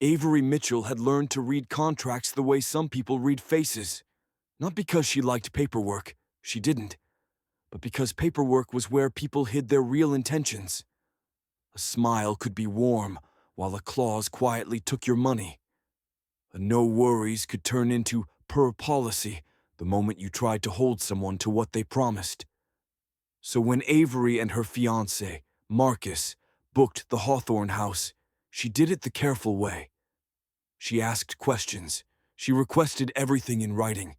Avery Mitchell had learned to read contracts the way some people read faces. Not because she liked paperwork, she didn't, but because paperwork was where people hid their real intentions. A smile could be warm, while a clause quietly took your money. A no worries could turn into per policy the moment you tried to hold someone to what they promised. So when Avery and her fiancé, Marcus, booked the Hawthorne house, she did it the careful way. She asked questions. She requested everything in writing.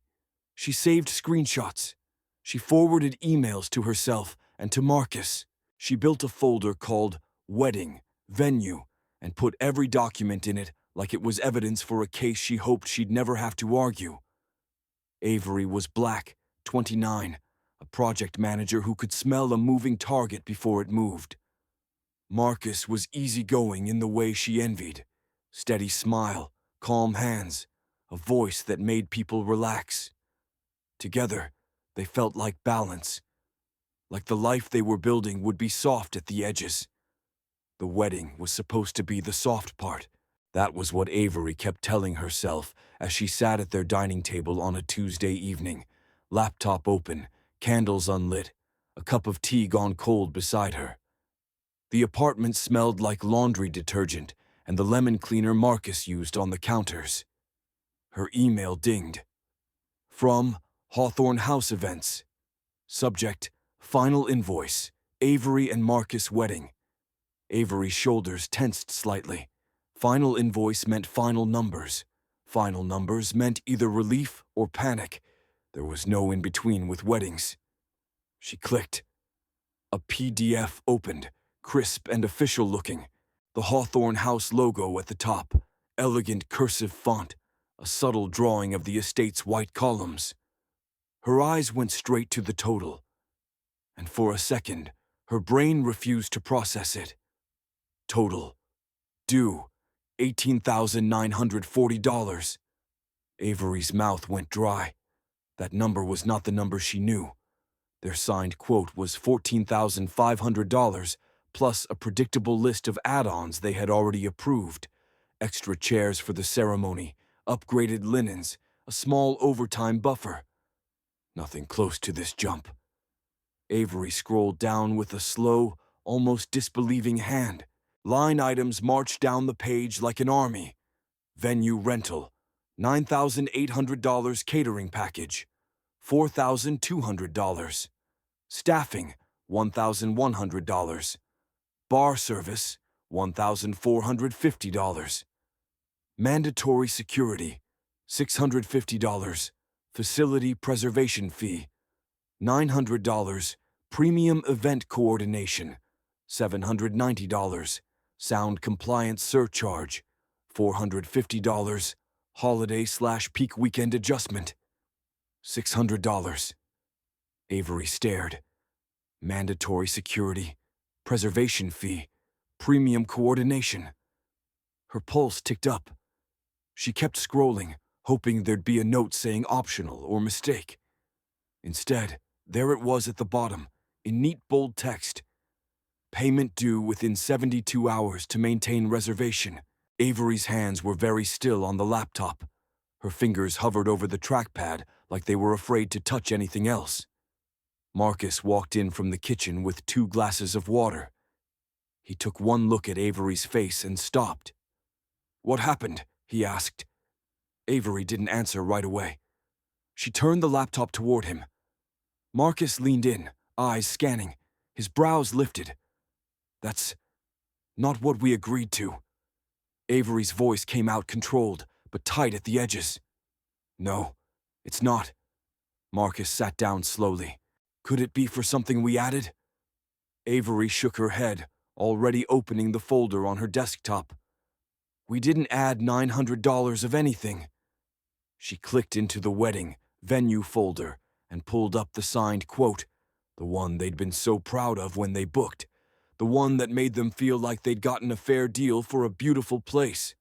She saved screenshots. She forwarded emails to herself and to Marcus. She built a folder called Wedding, Venue, and put every document in it like it was evidence for a case she hoped she'd never have to argue. Avery was black, 29, a project manager who could smell a moving target before it moved. Marcus was easygoing in the way she envied. Steady smile, calm hands, a voice that made people relax. Together, they felt like balance. Like the life they were building would be soft at the edges. The wedding was supposed to be the soft part. That was what Avery kept telling herself as she sat at their dining table on a Tuesday evening, laptop open, candles unlit, a cup of tea gone cold beside her. The apartment smelled like laundry detergent and the lemon cleaner Marcus used on the counters. Her email dinged. From Hawthorne House Events. Subject, Final Invoice, Avery and Marcus Wedding. Avery's shoulders tensed slightly. Final invoice meant final numbers. Final numbers meant either relief or panic. There was no in-between with weddings. She clicked. A PDF opened, crisp and official looking. The Hawthorne House logo at the top, elegant cursive font, a subtle drawing of the estate's white columns. Her eyes went straight to the total, and for a second, her brain refused to process it. Total. Due. $18,940. Avery's mouth went dry. That number was not the number she knew. Their signed quote was $14,500, plus a predictable list of add-ons they had already approved. Extra chairs for the ceremony, upgraded linens, a small overtime buffer. Nothing close to this jump. Avery scrolled down with a slow, almost disbelieving hand. Line items marched down the page like an army. Venue rental, $9,800 catering package, $4,200. Staffing, $1,100. Bar service, $1,450. Mandatory security, $650. Facility preservation fee, $900. Premium event coordination, $790. Sound compliance surcharge, $450. Holiday/peak weekend adjustment, $600. Avery stared. Mandatory security, preservation fee, premium coordination. Her pulse ticked up. She kept scrolling, hoping there'd be a note saying optional or mistake. Instead, there it was at the bottom, in neat bold text. Payment due within 72 hours to maintain reservation. Avery's hands were very still on the laptop. Her fingers hovered over the trackpad like they were afraid to touch anything else. Marcus walked in from the kitchen with 2 glasses of water. He took one look at Avery's face and stopped. "What happened?" he asked. Avery didn't answer right away. She turned the laptop toward him. Marcus leaned in, eyes scanning, his brows lifted. "That's not what we agreed to." Avery's voice came out controlled, but tight at the edges. "No, it's not." Marcus sat down slowly. "Could it be for something we added?" Avery shook her head, already opening the folder on her desktop. "We didn't add $900 of anything." She clicked into the wedding, venue folder and pulled up the signed quote, the one they'd been so proud of when they booked, the one that made them feel like they'd gotten a fair deal for a beautiful place.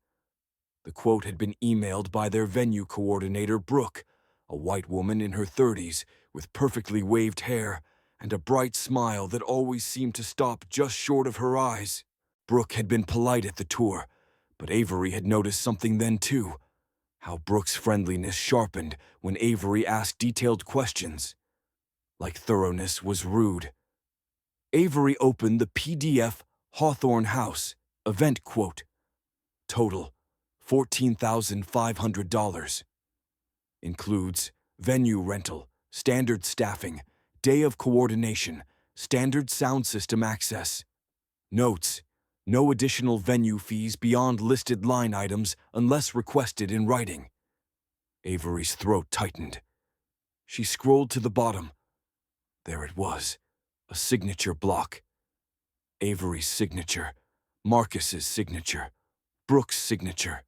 The quote had been emailed by their venue coordinator, Brooke, a white woman in her 30s with perfectly waved hair and a bright smile that always seemed to stop just short of her eyes. Brooke had been polite at the tour, But Avery had noticed something then too. How Brooke's friendliness sharpened when Avery asked detailed questions. Like thoroughness was rude. Avery opened the PDF Hawthorne House event quote. Total, $14,500. Includes venue rental, standard staffing, day of coordination, standard sound system access. Notes: no additional venue fees beyond listed line items unless requested in writing. Avery's throat tightened. She scrolled to the bottom. There it was, a signature block. Avery's signature, Marcus's signature, Brooke's signature.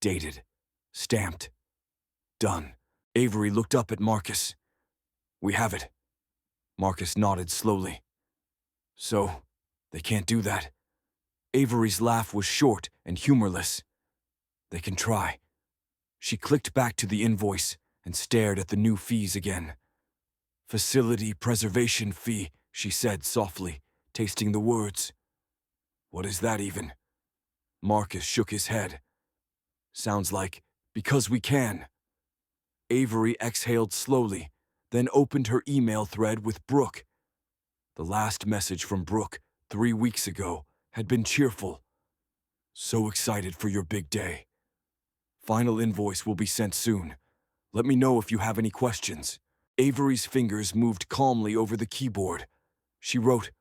Dated, stamped, done. Avery looked up at Marcus. We have it. Marcus nodded slowly. So, they can't do that. Avery's laugh was short and humorless. They can try. She clicked back to the invoice and stared at the new fees again. Facility preservation fee, she said softly, tasting the words. What is that even? Marcus shook his head. Sounds like, because we can. Avery exhaled slowly, then opened her email thread with Brooke. The last message from Brooke, 3 weeks ago, had been cheerful. So excited for your big day. Final invoice will be sent soon. Let me know if you have any questions. Avery's fingers moved calmly over the keyboard. She wrote,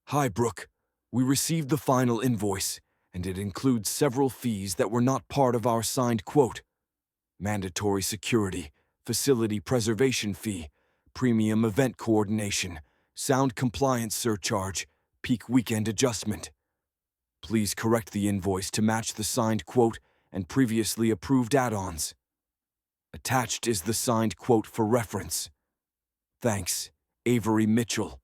Hi, Brooke. We received the final invoice, and it includes several fees that were not part of our signed quote. Mandatory security, facility preservation fee, premium event coordination, sound compliance surcharge, peak weekend adjustment. Please correct the invoice to match the signed quote and previously approved add-ons. Attached is the signed quote for reference. Thanks, Avery Mitchell.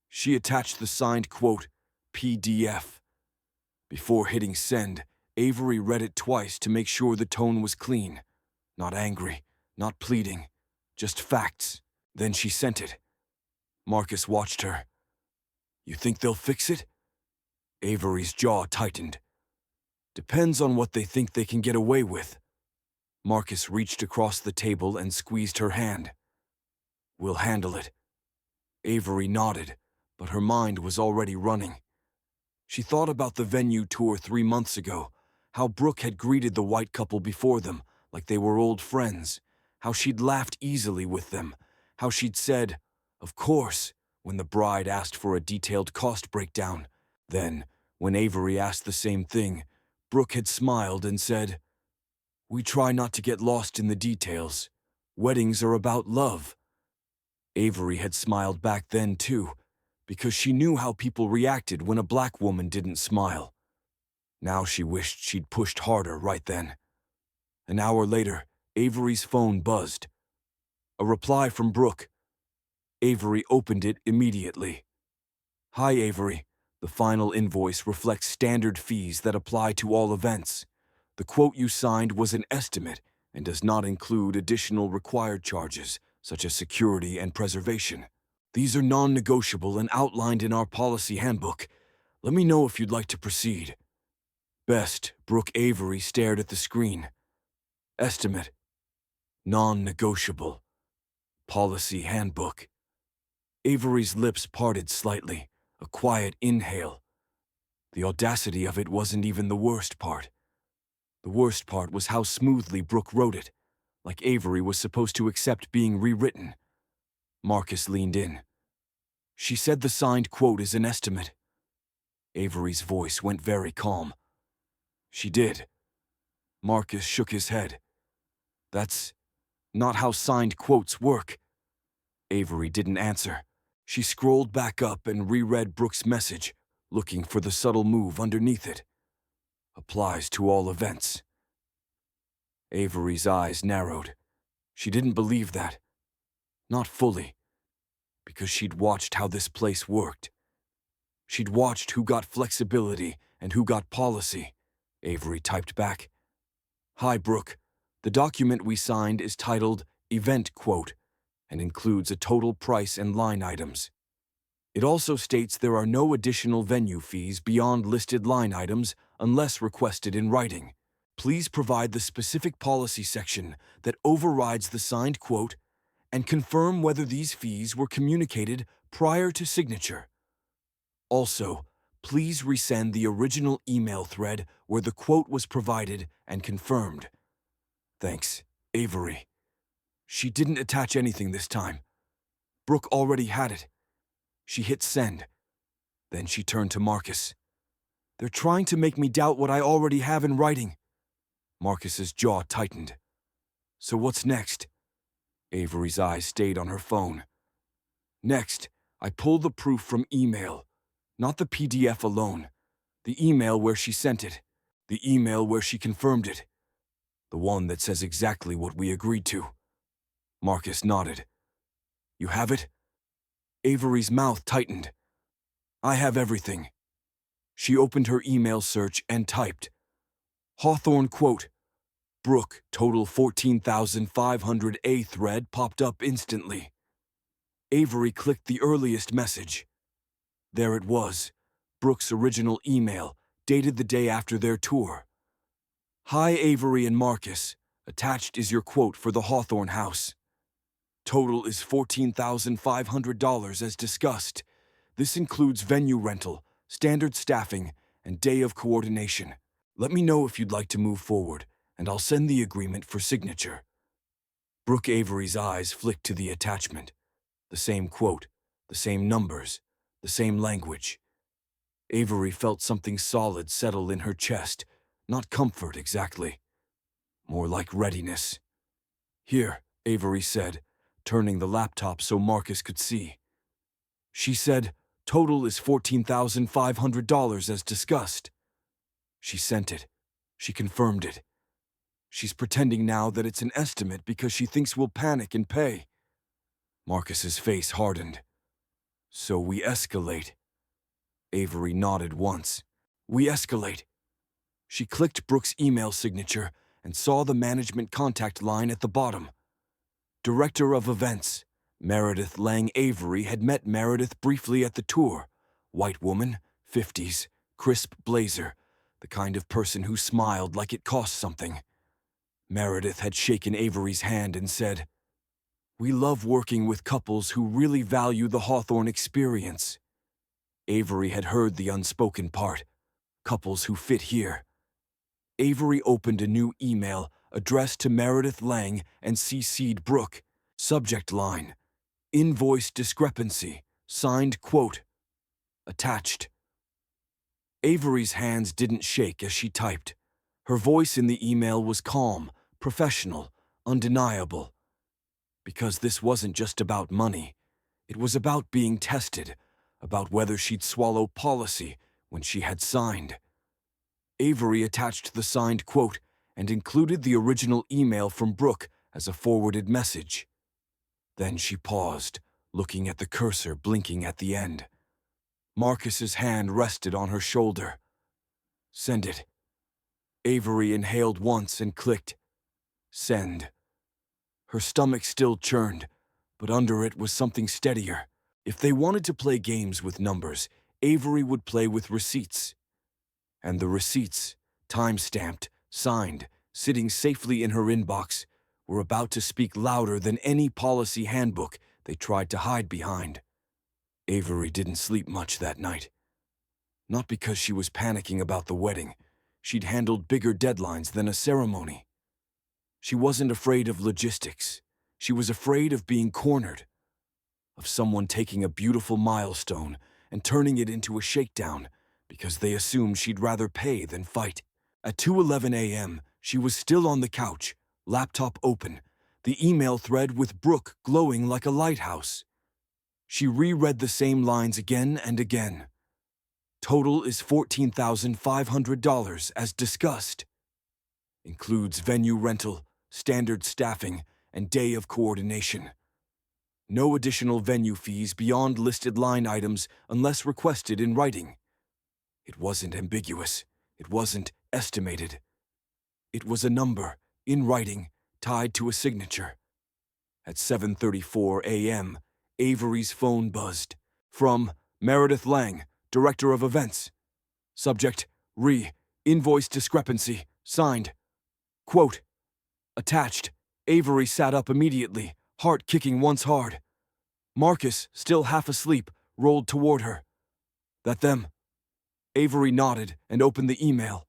She attached the signed quote, PDF. Before hitting send, Avery read it twice to make sure the tone was clean. Not angry, not pleading, just facts. Then she sent it. Marcus watched her. You think they'll fix it? Avery's jaw tightened. Depends on what they think they can get away with. Marcus reached across the table and squeezed her hand. We'll handle it. Avery nodded, but her mind was already running. She thought about the venue tour 3 months ago, how Brooke had greeted the white couple before them like they were old friends, how she'd laughed easily with them, how she'd said, of course, when the bride asked for a detailed cost breakdown. Then, when Avery asked the same thing, Brooke had smiled and said, We try not to get lost in the details. Weddings are about love. Avery had smiled back then too, because she knew how people reacted when a black woman didn't smile. Now she wished she'd pushed harder right then. An hour later, Avery's phone buzzed. A reply from Brooke. Avery opened it immediately. Hi, Avery. The final invoice reflects standard fees that apply to all events. The quote you signed was an estimate and does not include additional required charges, such as security and preservation. These are non-negotiable and outlined in our policy handbook. Let me know if you'd like to proceed. Best, Brooke. Avery stared at the screen. Estimate. Non-negotiable. Policy handbook. Avery's lips parted slightly, a quiet inhale. The audacity of it wasn't even the worst part. The worst part was how smoothly Brooke wrote it, like Avery was supposed to accept being rewritten. Marcus leaned in. She said the signed quote is an estimate. Avery's voice went very calm. She did. Marcus shook his head. That's not how signed quotes work. Avery didn't answer. She scrolled back up and reread Brooke's message, looking for the subtle move underneath it. Applies to all events. Avery's eyes narrowed. She didn't believe that. Not fully. Because she'd watched how this place worked. She'd watched who got flexibility and who got policy. Avery typed back. Hi, Brooke. The document we signed is titled Event Quote and includes a total price and line items. It also states there are no additional venue fees beyond listed line items unless requested in writing. Please provide the specific policy section that overrides the signed quote and confirm whether these fees were communicated prior to signature. Also, please resend the original email thread where the quote was provided and confirmed. Thanks, Avery. She didn't attach anything this time. Brooke already had it. She hit send. Then she turned to Marcus. They're trying to make me doubt what I already have in writing. Marcus's jaw tightened. So what's next? Avery's eyes stayed on her phone. Next, I pull the proof from email. Not the PDF alone. The email where she sent it. The email where she confirmed it. The one that says exactly what we agreed to. Marcus nodded. You have it? Avery's mouth tightened. I have everything. She opened her email search and typed. Hawthorne quote. Brooke, total 14,500. A thread popped up instantly. Avery clicked the earliest message. There it was, Brooke's original email, dated the day after their tour. Hi Avery and Marcus, attached is your quote for the Hawthorne house. Total is $14,500 as discussed. This includes venue rental, standard staffing, and day of coordination. Let me know if you'd like to move forward, and I'll send the agreement for signature. Brooke Avery's eyes flicked to the attachment. The same quote, the same numbers, the same language. Avery felt something solid settle in her chest, not comfort exactly. More like readiness. Here, Avery said, turning the laptop so Marcus could see. She said, total is $14,500 as discussed. She sent it. She confirmed it. She's pretending now that it's an estimate because she thinks we'll panic and pay. Marcus's face hardened. So we escalate. Avery nodded once. We escalate. She clicked Brooke's email signature and saw the management contact line at the bottom. Director of Events, Meredith Lang Avery had met Meredith briefly at the tour. White woman, 50s, crisp blazer, the kind of person who smiled like it cost something. Meredith had shaken Avery's hand and said, We love working with couples who really value the Hawthorne experience. Avery had heard the unspoken part, couples who fit here. Avery opened a new email addressed to Meredith Lang and CC'd Brooke. Subject line, invoice discrepancy, signed quote. Attached. Avery's hands didn't shake as she typed. Her voice in the email was calm, professional, undeniable. Because this wasn't just about money. It was about being tested, about whether she'd swallow policy when she had signed. Avery attached the signed quote and included the original email from Brooke as a forwarded message. Then she paused, looking at the cursor blinking at the end. Marcus's hand rested on her shoulder. Send it. Avery inhaled once and clicked. Send. Her stomach still churned, but under it was something steadier. If they wanted to play games with numbers, Avery would play with receipts. And the receipts, time-stamped, signed, sitting safely in her inbox, were about to speak louder than any policy handbook they tried to hide behind. Avery didn't sleep much that night. Not because she was panicking about the wedding. She'd handled bigger deadlines than a ceremony. She wasn't afraid of logistics. She was afraid of being cornered. Of someone taking a beautiful milestone and turning it into a shakedown because they assumed she'd rather pay than fight. At 2:11 a.m., she was still on the couch, laptop open, the email thread with Brooke glowing like a lighthouse. She reread the same lines again and again. Total is $14,500 as discussed. Includes venue rental, standard staffing, and day of coordination. No additional venue fees beyond listed line items unless requested in writing. It wasn't ambiguous. It wasn't estimated. It was a number, in writing, tied to a signature. At 7:34 a.m., Avery's phone buzzed. From Meredith Lang, Director of Events. Subject, Invoice discrepancy. Signed. Quote. Attached. Avery sat up immediately, heart kicking once hard. Marcus, still half asleep, rolled toward her. That them? Avery nodded and opened the email.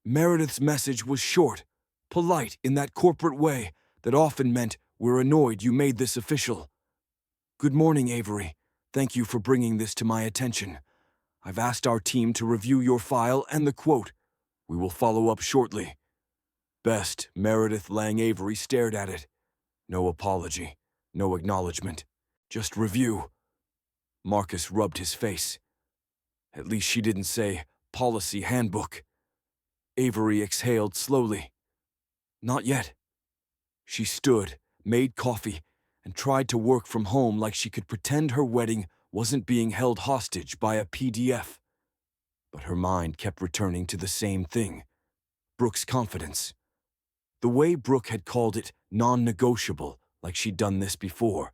Meredith's message was short, polite in that corporate way that often meant, "We're annoyed you made this official." Good morning, Avery. Thank you for bringing this to my attention. I've asked our team to review your file and the quote. We will follow up shortly. Best, Meredith Lang Avery stared at it. No apology, no acknowledgement, just review. Marcus rubbed his face. At least she didn't say, policy handbook. Avery exhaled slowly. Not yet. She stood, made coffee, and tried to work from home like she could pretend her wedding wasn't being held hostage by a PDF. But her mind kept returning to the same thing. Brooke's confidence. The way Brooke had called it non-negotiable, like she'd done this before,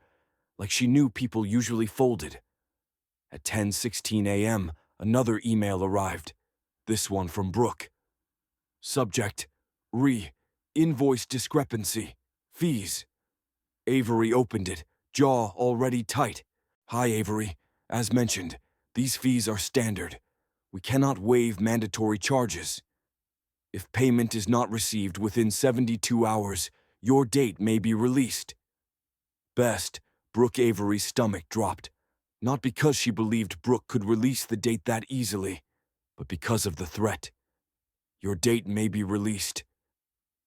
like she knew people usually folded. At 10:16 a.m., another email arrived, this one from Brooke. Subject, invoice discrepancy, fees. Avery opened it, jaw already tight. Hi, Avery. As mentioned, these fees are standard. We cannot waive mandatory charges. If payment is not received within 72 hours, your date may be released. Best, Brooke Avery's stomach dropped. Not because she believed Brooke could release the date that easily, but because of the threat. Your date may be released.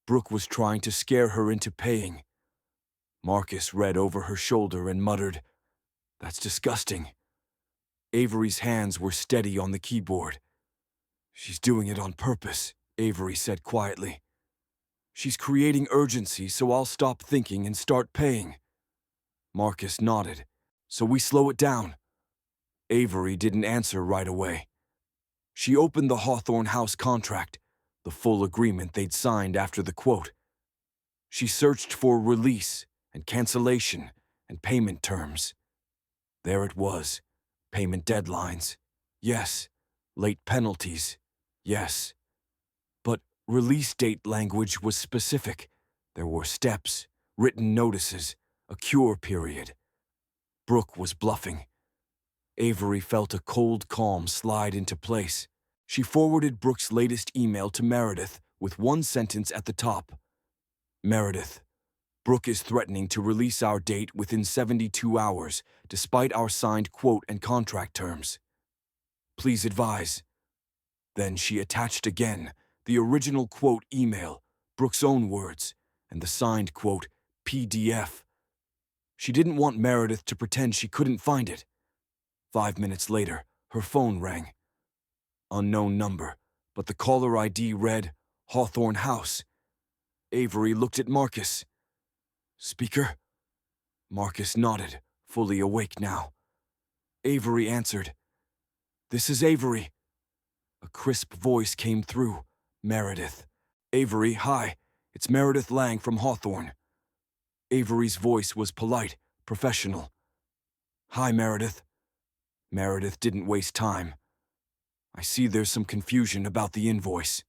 Brooke was trying to scare her into paying. Marcus read over her shoulder and muttered, That's disgusting. Avery's hands were steady on the keyboard. She's doing it on purpose, Avery said quietly. She's creating urgency, so I'll stop thinking and start paying. Marcus nodded. So we slow it down. Avery didn't answer right away. She opened the Hawthorne House contract, the full agreement they'd signed after the quote. She searched for release and cancellation and payment terms. There it was. Payment deadlines. Yes. Late penalties. Yes. But release date language was specific. There were steps, written notices, a cure period. Brooke was bluffing. Avery felt a cold calm slide into place. She forwarded Brooke's latest email to Meredith with one sentence at the top. Meredith, Brooke is threatening to release our date within 72 hours, despite our signed quote and contract terms. Please advise. Then she attached again the original quote email, Brooke's own words, and the signed quote PDF. She didn't want Meredith to pretend she couldn't find it. 5 minutes later, her phone rang. Unknown number, but the caller ID read Hawthorne House. Avery looked at Marcus. Speaker? Marcus nodded, fully awake now. Avery answered. This is Avery. A crisp voice came through. Meredith. Avery, hi. It's Meredith Lang from Hawthorne. Avery's voice was polite, professional. Hi, Meredith. Meredith didn't waste time. I see there's some confusion about the invoice.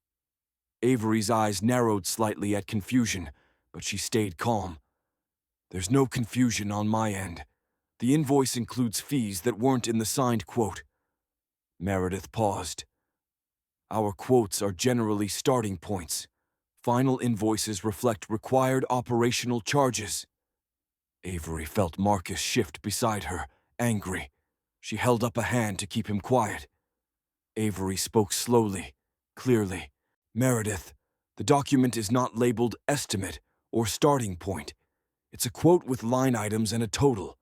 Avery's eyes narrowed slightly at confusion, but she stayed calm. There's no confusion on my end. The invoice includes fees that weren't in the signed quote. Meredith paused. Our quotes are generally starting points. Final invoices reflect required operational charges. Avery felt Marcus shift beside her, angry. She held up a hand to keep him quiet. Avery spoke slowly, clearly. Meredith, the document is not labeled estimate or starting point. It's a quote with line items and a total.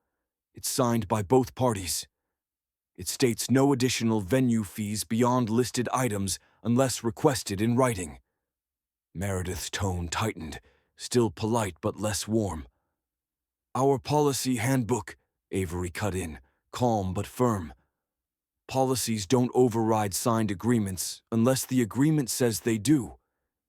It's signed by both parties. It states no additional venue fees beyond listed items unless requested in writing. Meredith's tone tightened, still polite but less warm. Our policy handbook, Avery cut in, calm but firm. Policies don't override signed agreements unless the agreement says they do.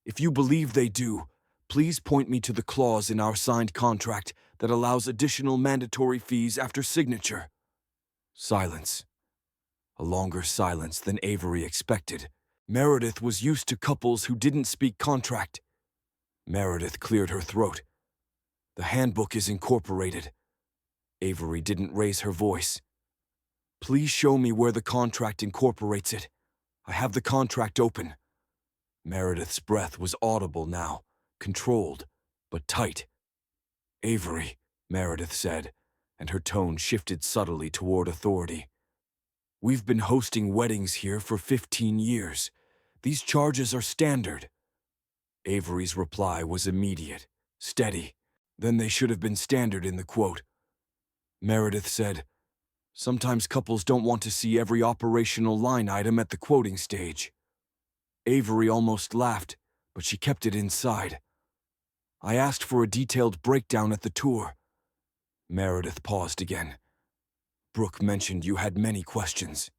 If you believe they do, please point me to the clause in our signed contract that allows additional mandatory fees after signature. Silence. A longer silence than Avery expected. Meredith was used to couples who didn't speak contract. Meredith cleared her throat. The handbook is incorporated. Avery didn't raise her voice. Please show me where the contract incorporates it. I have the contract open. Meredith's breath was audible now, controlled, but tight. Avery, Meredith said, and her tone shifted subtly toward authority. We've been hosting weddings here for 15 years. These charges are standard. Avery's reply was immediate, steady. Then they should have been standard in the quote. Meredith said, sometimes couples don't want to see every operational line item at the quoting stage. Avery almost laughed, but she kept it inside. I asked for a detailed breakdown at the tour. Meredith paused again. Brooke mentioned you had many questions.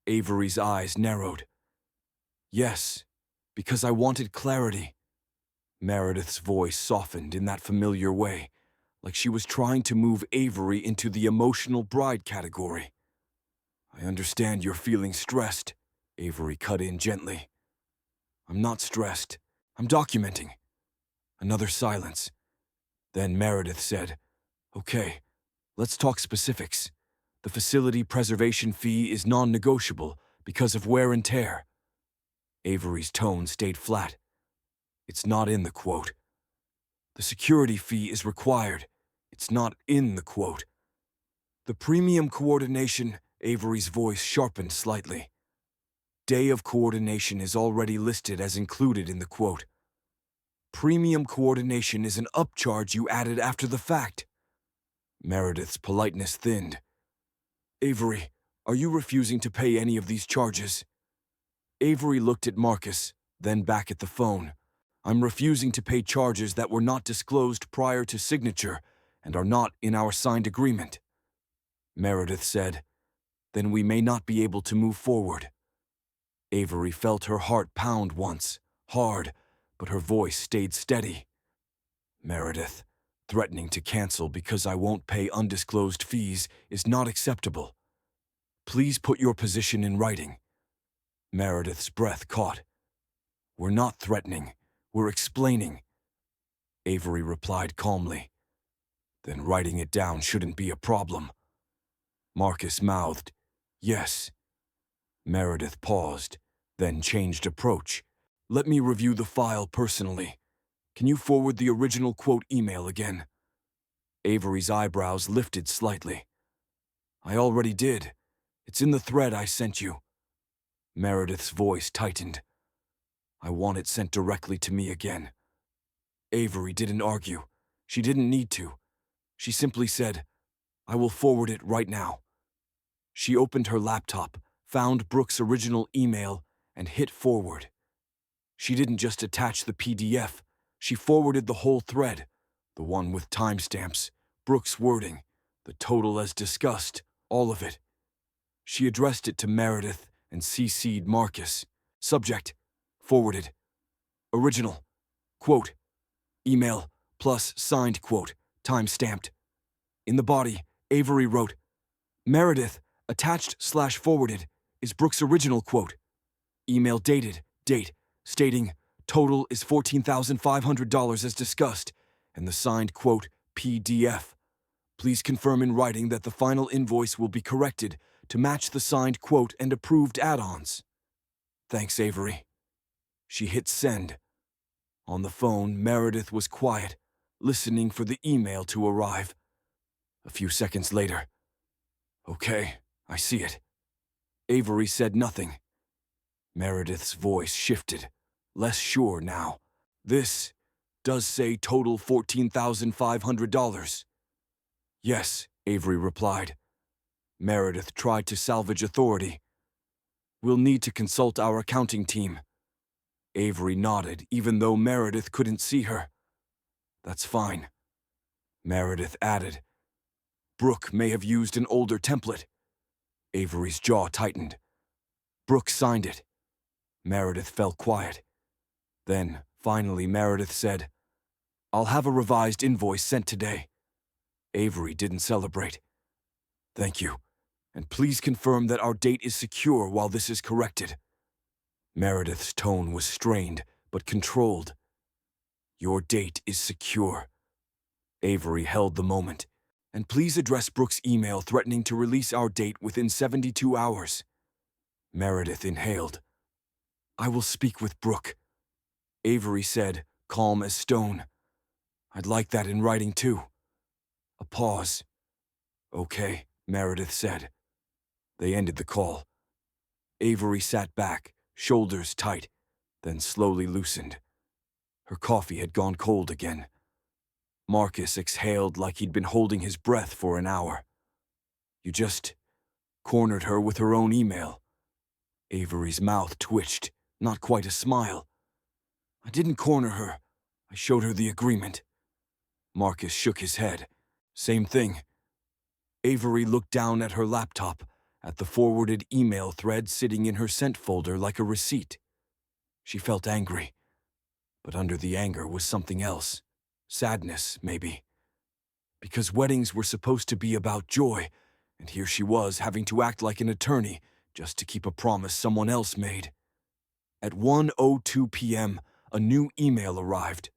Avery's eyes narrowed. Yes, because I wanted clarity. Meredith's voice softened in that familiar way, like she was trying to move Avery into the emotional bride category. I understand you're feeling stressed, Avery cut in gently. I'm not stressed. I'm documenting. Another silence. Then Meredith said, Okay, let's talk specifics. The facility preservation fee is non-negotiable because of wear and tear. Avery's tone stayed flat. It's not in the quote. The security fee is required. It's not in the quote. The premium coordination, Avery's voice sharpened slightly. Day of coordination is already listed as included in the quote. Premium coordination is an upcharge you added after the fact. Meredith's politeness thinned. Avery, are you refusing to pay any of these charges? Avery looked at Marcus, then back at the phone. I'm refusing to pay charges that were not disclosed prior to signature and are not in our signed agreement. Meredith said, Then we may not be able to move forward. Avery felt her heart pound once, hard, but her voice stayed steady. Meredith, threatening to cancel because I won't pay undisclosed fees is not acceptable. Please put your position in writing. Meredith's breath caught. We're not threatening. We're explaining. Avery replied calmly. Then writing it down shouldn't be a problem. Marcus mouthed, Yes. Meredith paused, then changed approach. Let me review the file personally. Can you forward the original quote email again? Avery's eyebrows lifted slightly. I already did. It's in the thread I sent you. Meredith's voice tightened. I want it sent directly to me again. Avery didn't argue. She didn't need to. She simply said, I will forward it right now. She opened her laptop, found Brooke's original email, and hit forward. She didn't just attach the PDF. She forwarded the whole thread, the one with timestamps, Brooke's wording, the total as discussed, all of it. She addressed it to Meredith and CC'd Marcus. Subject, forwarded. Original, quote, email, plus signed quote, time-stamped. In the body, Avery wrote, Meredith, attached/forwarded, is Brooke's original quote. Email dated, date, stating, total is $14,500 as discussed, and the signed quote, PDF. Please confirm in writing that the final invoice will be corrected to match the signed quote and approved add-ons. Thanks, Avery. She hit send. On the phone, Meredith was quiet, listening for the email to arrive. A few seconds later, Okay, I see it. Avery said nothing. Meredith's voice shifted, less sure now. This does say total $14,500. Yes, Avery replied. Meredith tried to salvage authority. We'll need to consult our accounting team. Avery nodded, even though Meredith couldn't see her. That's fine. Meredith added. Brooke may have used an older template. Avery's jaw tightened. Brooke signed it. Meredith fell quiet. Then, finally, Meredith said, I'll have a revised invoice sent today. Avery didn't celebrate. Thank you, and please confirm that our date is secure while this is corrected. Meredith's tone was strained, but controlled. Your date is secure. Avery held the moment. And please address Brooke's email threatening to release our date within 72 hours. Meredith inhaled. I will speak with Brooke. Avery said, calm as stone. I'd like that in writing too. A pause. Okay, Meredith said. They ended the call. Avery sat back, shoulders tight, then slowly loosened. Her coffee had gone cold again. Marcus exhaled like he'd been holding his breath for an hour. You just cornered her with her own email. Avery's mouth twitched, not quite a smile. I didn't corner her. I showed her the agreement. Marcus shook his head. Same thing. Avery looked down at her laptop, at the forwarded email thread sitting in her sent folder like a receipt. She felt angry. But under the anger was something else. Sadness, maybe. Because weddings were supposed to be about joy, and here she was having to act like an attorney just to keep a promise someone else made. At 1:02 p.m., a new email arrived.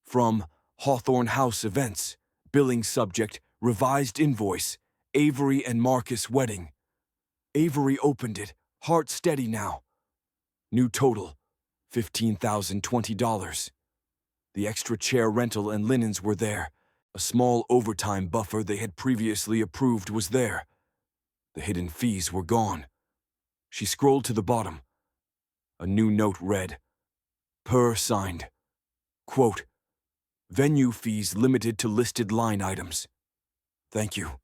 From Hawthorne House Events, billing subject, revised invoice, Avery and Marcus wedding. Avery opened it, heart steady now. New total, $15,020. The extra chair rental and linens were there. A small overtime buffer they had previously approved was there. The hidden fees were gone. She scrolled to the bottom. A new note read, Per signed. Quote, venue fees limited to listed line items. Thank you.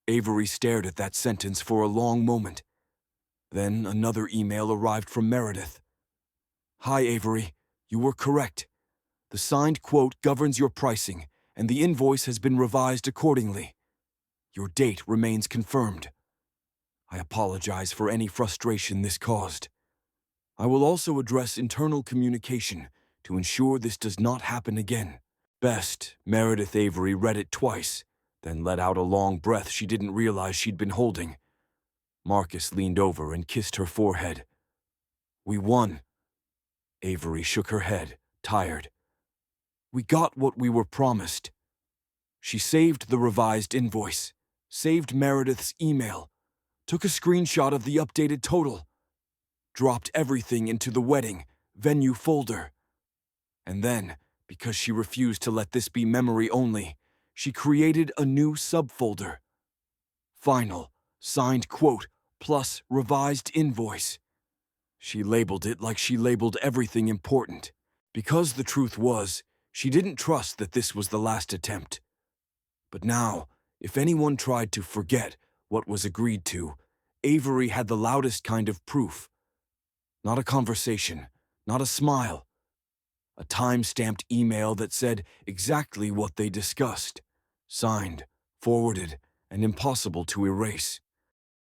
Avery stared at that sentence for a long moment. Then another email arrived from Meredith. Hi, Avery. You were correct. The signed quote governs your pricing, and the invoice has been revised accordingly. Your date remains confirmed. I apologize for any frustration this caused. I will also address internal communication to ensure this does not happen again. Best, Meredith Avery read it twice, then let out a long breath she didn't realize she'd been holding. Marcus leaned over and kissed her forehead. We won. Avery shook her head, tired. We got what we were promised. She saved the revised invoice, saved Meredith's email, took a screenshot of the updated total, dropped everything into the wedding venue folder. And then, because she refused to let this be memory only, she created a new subfolder. Final, signed quote, plus revised invoice. She labeled it like she labeled everything important, because the truth was, she didn't trust that this was the last attempt. But now, if anyone tried to forget what was agreed to, Avery had the loudest kind of proof. Not a conversation, not a smile. A time-stamped email that said exactly what they discussed. Signed, forwarded, and impossible to erase.